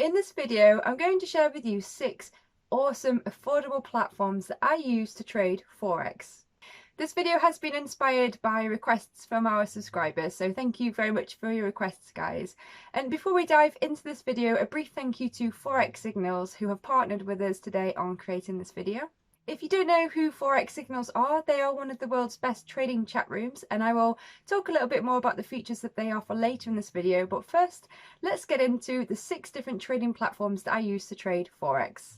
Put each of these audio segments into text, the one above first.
In this video, I'm going to share with you 6 awesome, affordable platforms that I use to trade Forex. This video has been inspired by requests from our subscribers, so thank you very much for your requests, guys. And before we dive into this video, a brief thank you to Forex Signals, who have partnered with us today on creating this video. If you don't know who Forex Signals are, they are one of the world's best trading chat rooms, and I will talk a little bit more about the features that they offer later in this video. But first, let's get into the 6 different trading platforms that I use to trade Forex.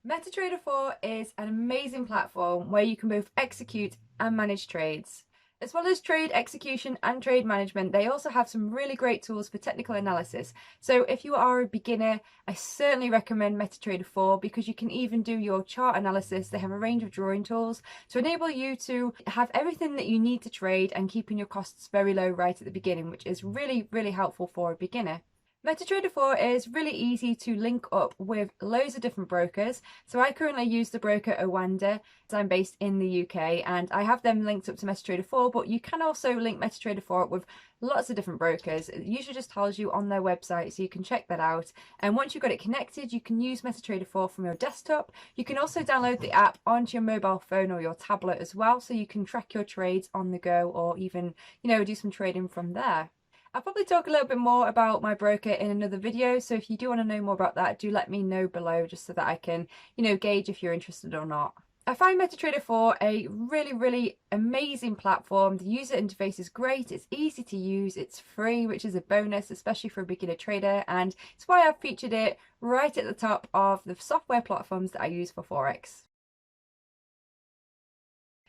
MetaTrader 4 is an amazing platform where you can both execute and manage trades. As well as trade execution and trade management, they also have some really great tools for technical analysis. So if you are a beginner, I certainly recommend MetaTrader 4 because you can even do your chart analysis. They have a range of drawing tools to enable you to have everything that you need to trade and keeping your costs very low right at the beginning, which is really, really helpful for a beginner. MetaTrader 4 is really easy to link up with loads of different brokers. So I currently use the broker Owanda, as I'm based in the UK, and I have them linked up to MetaTrader 4, but you can also link MetaTrader 4 up with lots of different brokers. It usually just tells you on their website, so you can check that out. And once you've got it connected, you can use MetaTrader 4 from your desktop. You can also download the app onto your mobile phone or your tablet as well, so you can track your trades on the go or even, do some trading from there. I'll probably talk a little bit more about my broker in another video, so if you do want to know more about that, do let me know below just so that I can, gauge if you're interested or not. I find MetaTrader 4 a really amazing platform. The user interface is great, it's easy to use, it's free, which is a bonus, especially for a beginner trader, and it's why I've featured it right at the top of the software platforms that I use for Forex.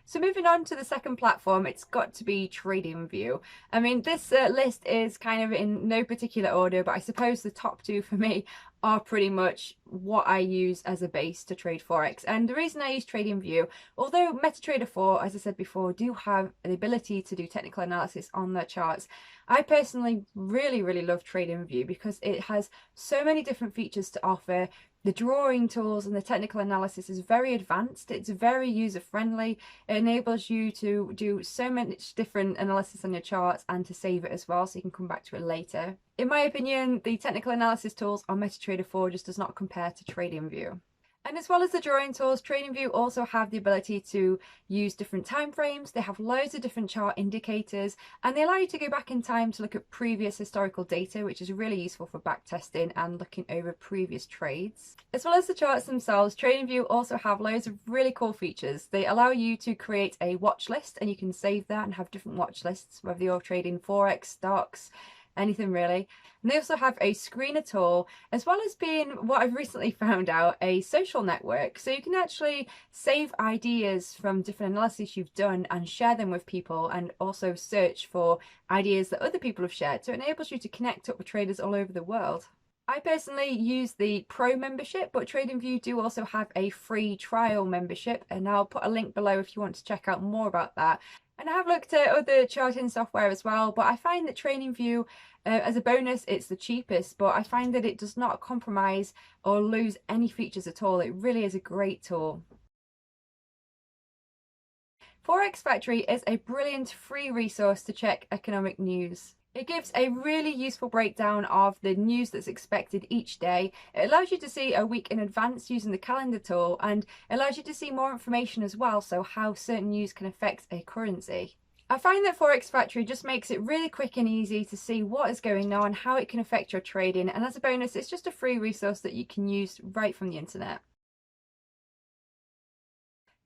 So moving on to the second platform, it's got to be TradingView. I mean, this list is kind of in no particular order, but I suppose the top 2 for me are pretty much what I use as a base to trade Forex. And the reason I use TradingView, although MetaTrader 4, as I said before, do have the ability to do technical analysis on their charts, I personally really love TradingView because it has so many different features to offer. The drawing tools and the technical analysis is very advanced. It's very user-friendly. It enables you to do so much different analysis on your charts and to save it as well, so you can come back to it later. In my opinion, the technical analysis tools on MetaTrader 4 just does not compare to TradingView. And as well as the drawing tools, TradingView also have the ability to use different time frames. They have loads of different chart indicators, and they allow you to go back in time to look at previous historical data, which is really useful for back testing and looking over previous trades. As well as the charts themselves, TradingView also have loads of really cool features. They allow you to create a watch list, and you can save that and have different watch lists, whether you're trading Forex, stocks, anything really. And they also have a screener tool, as well as being, what I've recently found out, a social network. So you can actually save ideas from different analyses you've done and share them with people, and also search for ideas that other people have shared. So it enables you to connect up with traders all over the world. I personally use the Pro membership, but TradingView do also have a free trial membership, and I'll put a link below if you want to check out more about that. And I have looked at other charting software as well, but I find that TradingView, as a bonus, it's the cheapest, but I find that it does not compromise or lose any features at all. It really is a great tool. Forex Factory is a brilliant free resource to check economic news. It gives a really useful breakdown of the news that's expected each day. It allows you to see a week in advance using the calendar tool, and allows you to see more information as well, so how certain news can affect a currency. I find that Forex Factory just makes it really quick and easy to see what is going on, how it can affect your trading, and as a bonus, it's just a free resource that you can use right from the internet.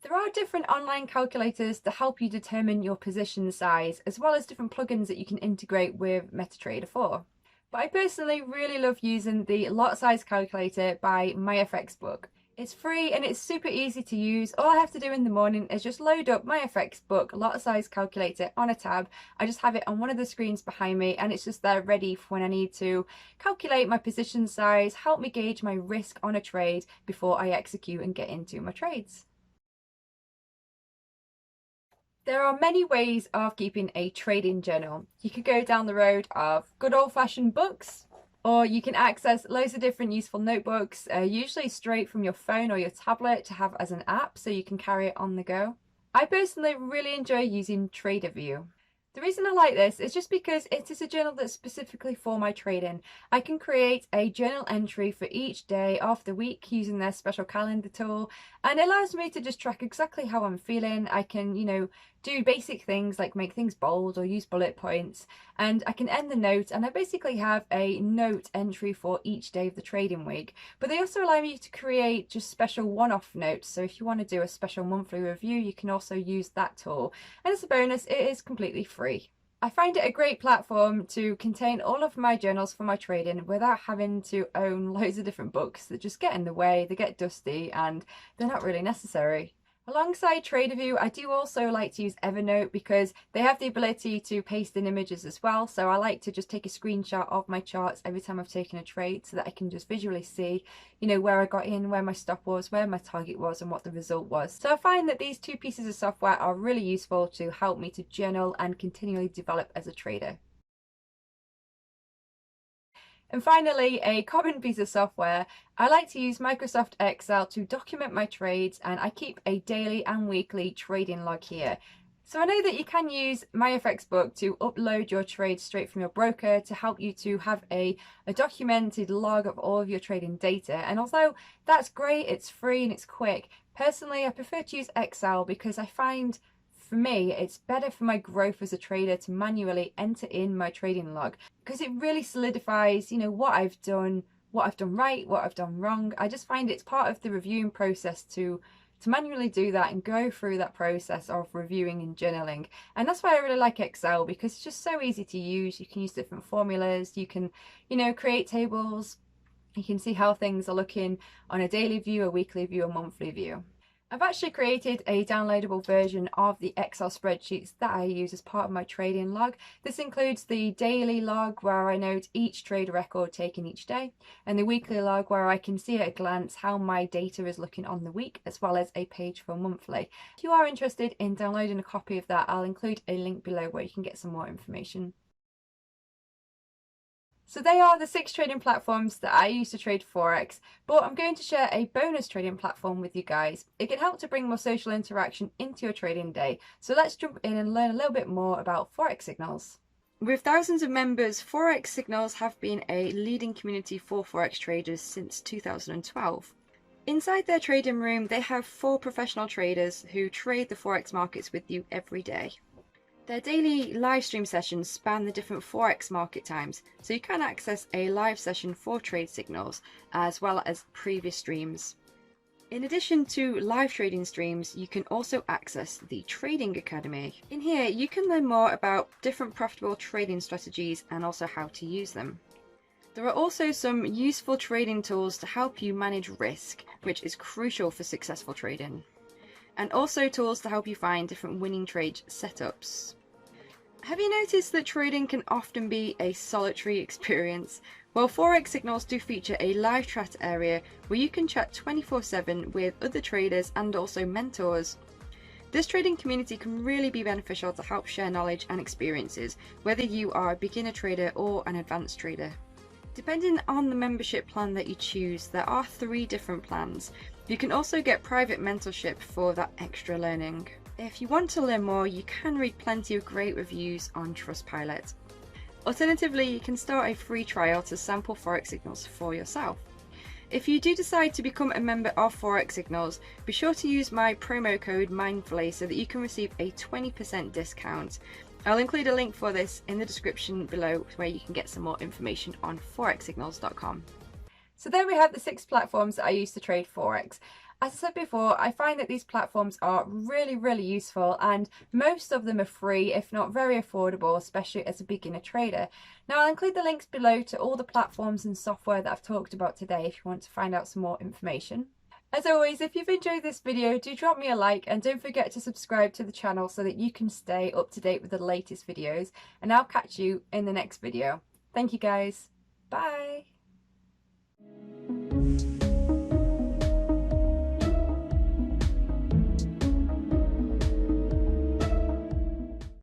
There are different online calculators to help you determine your position size, as well as different plugins that you can integrate with MetaTrader 4. But I personally really love using the lot size calculator by MyFXBook. It's free and it's super easy to use. All I have to do in the morning is just load up MyFXBook lot size calculator on a tab. I just have it on one of the screens behind me, and it's just there ready for when I need to calculate my position size, help me gauge my risk on a trade before I execute and get into my trades. There are many ways of keeping a trading journal. You could go down the road of good old-fashioned books, Or you can access loads of different useful notebooks, usually straight from your phone or your tablet to have as an app so you can carry it on the go. I personally really enjoy using TradingView. The reason I like this is just because it is a journal that's specifically for my trading. I can create a journal entry for each day of the week using their special calendar tool, and it allows me to just track exactly how I'm feeling. I can, do basic things like make things bold or use bullet points, and I can end the note, and I basically have a note entry for each day of the trading week. But they also allow me to create just special one-off notes, so if you want to do a special monthly review, you can also use that tool. And as a bonus, it is completely free. I find it a great platform to contain all of my journals for my trading without having to own loads of different books that just get in the way, they get dusty, and they're not really necessary. Alongside TradingView, I do also like to use Evernote because they have the ability to paste in images as well. So I like to just take a screenshot of my charts every time I've taken a trade so that I can just visually see, where I got in, where my stop was, where my target was, and what the result was. So I find that these two pieces of software are really useful to help me to journal and continually develop as a trader. And finally, a common piece of software. I like to use Microsoft Excel to document my trades, and I keep a daily and weekly trading log here. So I know that you can use MyFXBook to upload your trades straight from your broker to help you to have a documented log of all of your trading data. And although that's great, it's free and it's quick, personally I prefer to use Excel because I find for me, it's better for my growth as a trader to manually enter in my trading log because it really solidifies, what I've done right, what I've done wrong. I just find it's part of the reviewing process to manually do that and go through that process of reviewing and journaling. And that's why I really like Excel, because it's just so easy to use. You can use different formulas, you can, create tables, you can see how things are looking on a daily view, a weekly view, a monthly view. I've actually created a downloadable version of the Excel spreadsheets that I use as part of my trading log. This includes the daily log where I note each trade record taken each day, and the weekly log where I can see at a glance how my data is looking on the week, as well as a page for monthly. If you are interested in downloading a copy of that, I'll include a link below where you can get some more information. So they are the 6 trading platforms that I use to trade Forex, but I'm going to share a bonus trading platform with you guys. It can help to bring more social interaction into your trading day. So let's jump in and learn a little bit more about Forex Signals. With thousands of members, Forex Signals have been a leading community for Forex traders since 2012. Inside their trading room, they have 4 professional traders who trade the Forex markets with you every day. Their daily live stream sessions span the different Forex market times, so you can access a live session for trade signals as well as previous streams. In addition to live trading streams, you can also access the Trading Academy. In here, you can learn more about different profitable trading strategies and also how to use them. There are also some useful trading tools to help you manage risk, which is crucial for successful trading, and also tools to help you find different winning trade setups. Have you noticed that trading can often be a solitary experience? Well, Forex Signals do feature a live chat area where you can chat 24/7 with other traders and also mentors. This trading community can really be beneficial to help share knowledge and experiences, whether you are a beginner trader or an advanced trader. Depending on the membership plan that you choose, there are 3 different plans. You can also get private mentorship for that extra learning. If you want to learn more, you can read plenty of great reviews on Trustpilot. Alternatively, you can start a free trial to sample Forex Signals for yourself. If you do decide to become a member of Forex Signals, be sure to use my promo code MINDFULLY so that you can receive a 20% discount. I'll include a link for this in the description below where you can get some more information on forexsignals.com. So there we have the 6 platforms that I use to trade Forex. As I said before, I find that these platforms are really useful, and most of them are free, if not very affordable, especially as a beginner trader. Now I'll include the links below to all the platforms and software that I've talked about today if you want to find out some more information. As always, if you've enjoyed this video, do drop me a like and don't forget to subscribe to the channel so that you can stay up to date with the latest videos, and I'll catch you in the next video. Thank you guys. Bye.